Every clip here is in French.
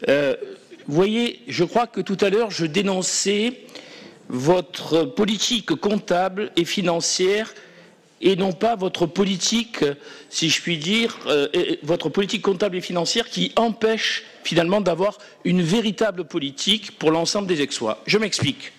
Vous voyez, je crois que tout à l'heure, je dénonçais votre politique comptable et financière et non pas votre politique, si je puis dire, votre politique comptable et financière qui empêche finalement d'avoir une véritable politique pour l'ensemble des Aixois. Je m'explique.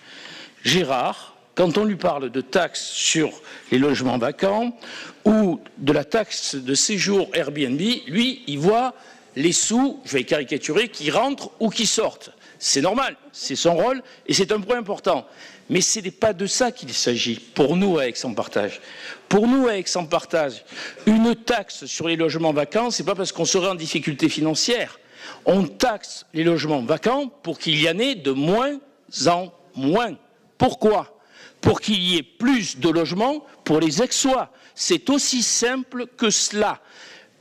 Gérard, quand on lui parle de taxes sur les logements vacants ou de la taxe de séjour Airbnb, lui, il voit les sous, je vais caricaturer, qui rentrent ou qui sortent. C'est normal, c'est son rôle et c'est un point important. Mais ce n'est pas de ça qu'il s'agit pour nous à Aix-en-Partage. Pour nous à Aix-en-Partage, une taxe sur les logements vacants, ce n'est pas parce qu'on serait en difficulté financière. On taxe les logements vacants pour qu'il y en ait de moins en moins. Pourquoi ? Pour qu'il y ait plus de logements pour les Aixois. C'est aussi simple que cela.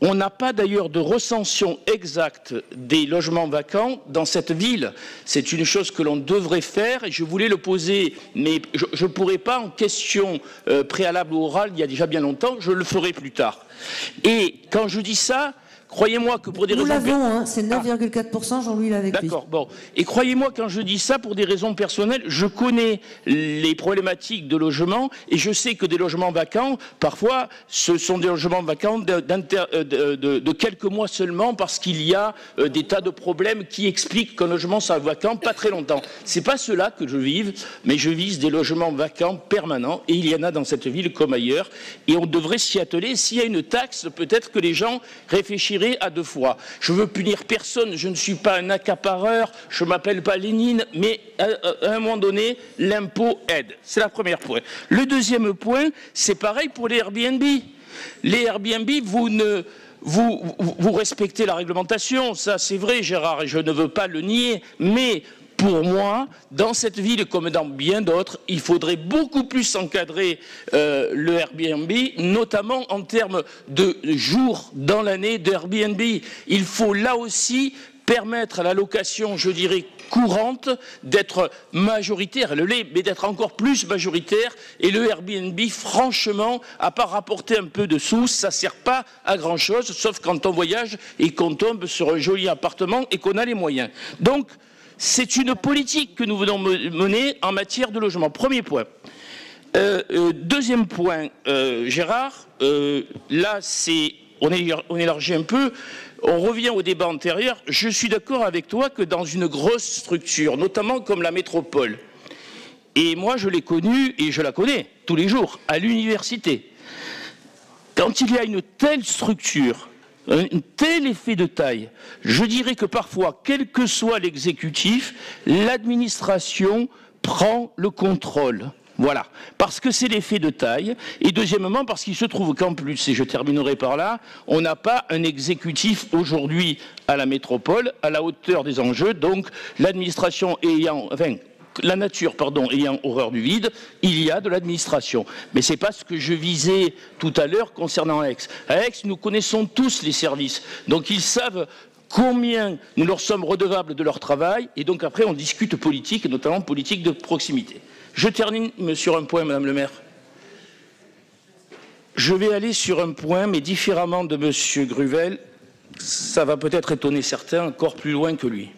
On n'a pas d'ailleurs de recension exacte des logements vacants dans cette ville. C'est une chose que l'on devrait faire et je voulais le poser, mais je ne pourrais pas en question préalable ou orale il y a déjà bien longtemps, je le ferai plus tard. Et quand je dis ça, croyez-moi que pour des raisons... Nous l'avons, hein, c'est 9,4%, Jean-Louis l'a avec lui. D'accord, bon. Et croyez-moi, quand je dis ça, pour des raisons personnelles, je connais les problématiques de logement et je sais que des logements vacants, parfois, ce sont des logements vacants de quelques mois seulement parce qu'il y a des tas de problèmes qui expliquent qu'un logement soit vacant pas très longtemps. C'est pas cela que je vise, mais je vise des logements vacants permanents et il y en a dans cette ville comme ailleurs et on devrait s'y atteler. S'il y a une taxe, peut-être que les gens réfléchiraient à deux fois. Je veux punir personne, je ne suis pas un accapareur, je ne m'appelle pas Lénine, mais à un moment donné, l'impôt aide. C'est le premier point. Le deuxième point, c'est pareil pour les Airbnb. Les Airbnb, vous respectez la réglementation, ça c'est vrai Gérard, et je ne veux pas le nier, mais pour moi, dans cette ville comme dans bien d'autres, il faudrait beaucoup plus encadrer le Airbnb, notamment en termes de jours dans l'année d'Airbnb. Il faut là aussi permettre à la location, je dirais, courante d'être majoritaire, elle l'est, mais d'être encore plus majoritaire. Et le Airbnb, franchement, à part rapporter un peu de sous, ça ne sert pas à grand-chose, sauf quand on voyage et qu'on tombe sur un joli appartement et qu'on a les moyens. Donc, c'est une politique que nous venons mener en matière de logement. Premier point. Deuxième point, Gérard, là, on élargit un peu, on revient au débat antérieur. Je suis d'accord avec toi que dans une grosse structure, notamment comme la métropole, et moi je l'ai connue et je la connais tous les jours, à l'université, quand il y a une telle structure, un tel effet de taille, je dirais que parfois, quel que soit l'exécutif, l'administration prend le contrôle. Voilà, parce que c'est l'effet de taille, et deuxièmement parce qu'il se trouve qu'en plus, et je terminerai par là, on n'a pas un exécutif aujourd'hui à la métropole à la hauteur des enjeux, donc l'administration ayant... la nature, ayant horreur du vide, il y a de l'administration. Mais ce n'est pas ce que je visais tout à l'heure concernant Aix. À Aix, nous connaissons tous les services. Donc ils savent combien nous leur sommes redevables de leur travail. Et donc après, on discute politique, et notamment politique de proximité. Je termine sur un point, Madame le maire. Je vais aller sur un point, mais différemment de Monsieur Gruvel, ça va peut-être étonner certains, encore plus loin que lui.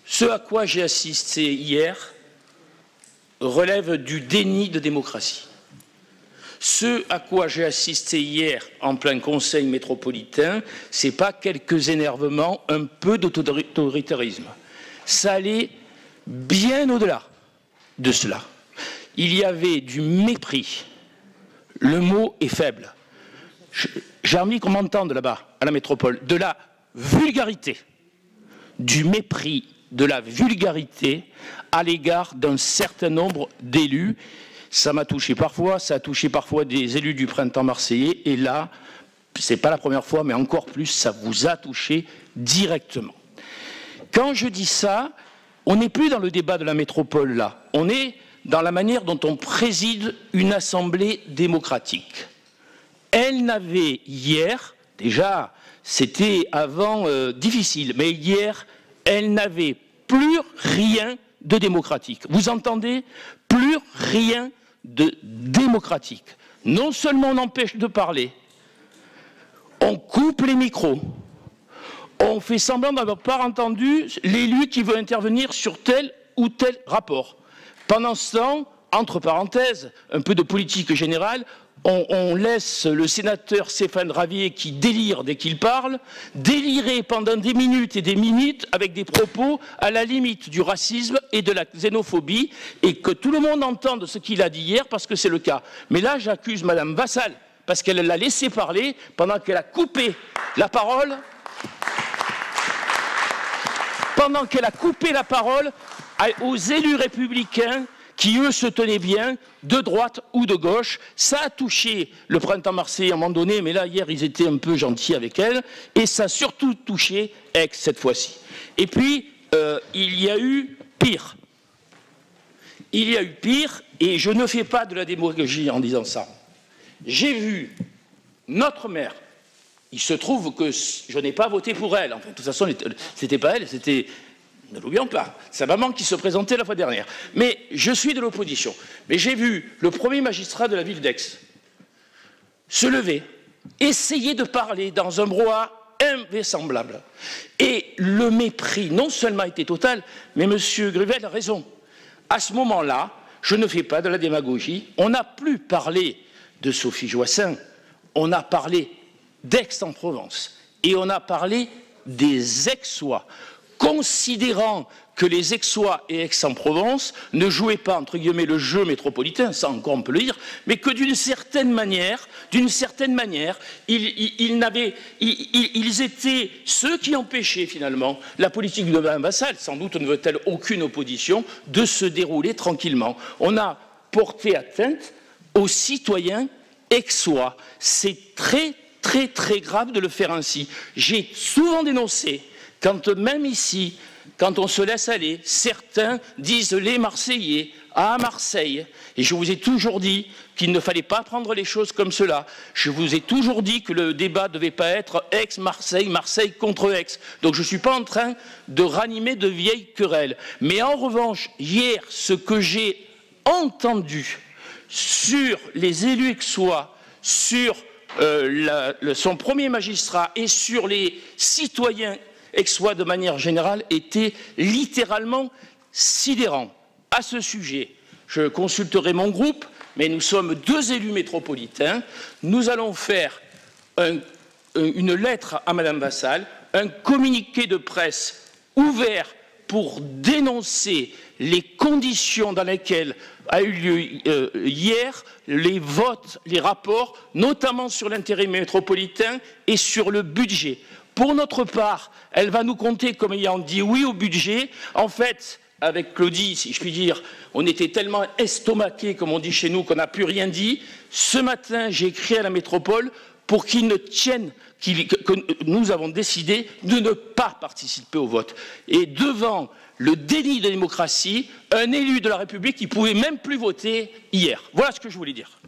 Ce à quoi j'ai assisté hier relève du déni de démocratie. Ce à quoi j'ai assisté hier en plein conseil métropolitain, ce n'est pas quelques énervements, un peu d'autoritarisme. Ça allait bien au-delà de cela. Il y avait du mépris. Le mot est faible. J'ai envie qu'on m'entende là-bas, à la métropole, de la vulgarité, du mépris, de la vulgarité à l'égard d'un certain nombre d'élus. Ça m'a touché parfois, ça a touché parfois des élus du printemps marseillais, et là, c'est pas la première fois, mais encore plus, ça vous a touché directement. Quand je dis ça, on n'est plus dans le débat de la métropole là, on est dans la manière dont on préside une assemblée démocratique. Elle n'avait hier, déjà, c'était avant difficile, mais hier, elle n'avait plus rien de démocratique. Vous entendez? Plus rien de démocratique. Non seulement on empêche de parler, on coupe les micros, on fait semblant d'avoir pas entendu l'élu qui veut intervenir sur tel ou tel rapport. Pendant ce temps, entre parenthèses, un peu de politique générale, on laisse le sénateur Stéphane Ravier, qui délire dès qu'il parle, délirer pendant des minutes et des minutes avec des propos à la limite du racisme et de la xénophobie, et que tout le monde entende ce qu'il a dit hier, parce que c'est le cas. Mais là, j'accuse Madame Vassal, parce qu'elle l'a laissé parler pendant qu'elle a coupé la parole, aux élus républicains qui, eux, se tenaient bien, de droite ou de gauche. Ça a touché le printemps marseillais à un moment donné, mais là, hier, ils étaient un peu gentils avec elle, et ça a surtout touché Aix cette fois-ci. Et puis, il y a eu pire. Il y a eu pire, et je ne fais pas de la démagogie en disant ça. J'ai vu notre maire. Il se trouve que je n'ai pas voté pour elle. Enfin, de toute façon, c'était pas elle, c'était... Ne l'oublions pas, sa maman qui se présentait la fois dernière. Mais je suis de l'opposition. Mais j'ai vu le premier magistrat de la ville d'Aix se lever, essayer de parler dans un brouhaha invraisemblable. Et le mépris, non seulement était total, mais M. Gruvel a raison. À ce moment-là, je ne fais pas de la démagogie. On n'a plus parlé de Sophie Joissains, on a parlé d'Aix-en-Provence. Et on a parlé des Aixois, considérant que les Aixois et Aix-en-Provence ne jouaient pas, entre guillemets, le jeu métropolitain, ça encore on peut le dire, mais que d'une certaine manière, ils étaient ceux qui empêchaient finalement la politique de Mme Vassal, sans doute ne veut-elle aucune opposition, de se dérouler tranquillement. On a porté atteinte aux citoyens aixois. C'est très, très, très grave de le faire ainsi. J'ai souvent dénoncé, quand même ici, quand on se laisse aller, certains disent les Marseillais à Marseille. Et je vous ai toujours dit qu'il ne fallait pas prendre les choses comme cela. Je vous ai toujours dit que le débat ne devait pas être Aix-Marseille, Marseille contre Aix. Donc je ne suis pas en train de ranimer de vieilles querelles. Mais en revanche, hier, ce que j'ai entendu sur les élus aixois, sur son premier magistrat et sur les citoyens aixois de manière générale était littéralement sidérant. À ce sujet, je consulterai mon groupe, mais nous sommes 2 élus métropolitains. Nous allons faire une lettre à Madame Vassal, un communiqué de presse ouvert pour dénoncer les conditions dans lesquelles a eu lieu hier les votes, les rapports, notamment sur l'intérêt métropolitain et sur le budget. Pour notre part, elle va nous compter comme ayant dit oui au budget. En fait, avec Claudie, si je puis dire, on était tellement estomaqués, comme on dit chez nous, qu'on n'a plus rien dit. Ce matin, j'ai écrit à la métropole pour qu'ils ne tiennent, que nous avons décidé de ne pas participer au vote. Et devant le déni de démocratie, un élu de la République qui ne pouvait même plus voter hier. Voilà ce que je voulais dire.